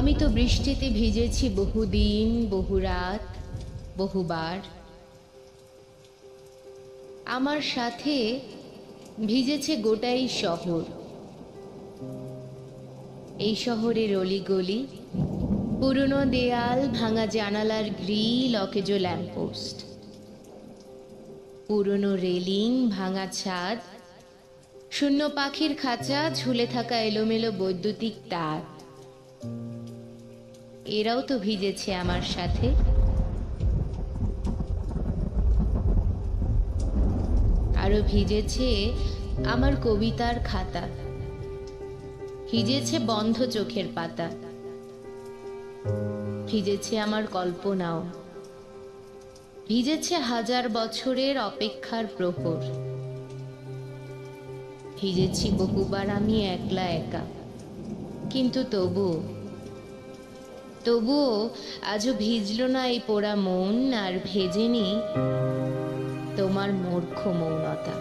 আমি তো বৃষ্টিতে ভিজেছি বহুদিন, বহু রাত, বহুবার। আমার সাথে ভিজেছে গোটাই শহর। এই শহরের অলিগলি, পুরনো দেয়াল, ভাঙা জানালার গ্রিল, অকেজো ল্যাম্পপোস্ট, পুরনো রেলিং, ভাঙা ছাদ, শূন্য পাখির খাঁচা, ঝুলে থাকা এলোমেলো বৈদ্যুতিক তার। এরাও তো ভিজেছে আমার সাথে। আরো ভিজেছে আমার কবিতার খাতা, ভিজেছে বন্ধ চোখের পাতা, ভিজেছে আমার কল্পনাও, ভিজেছে হাজার বছরের অপেক্ষার প্রহর। ভিজেছি বহুবার আমি একলা একা, কিন্তু তবুও আজও ভিজল না এই পোড়া মন, আর ভেজেনি তোমার মূর্খ মৌনতা।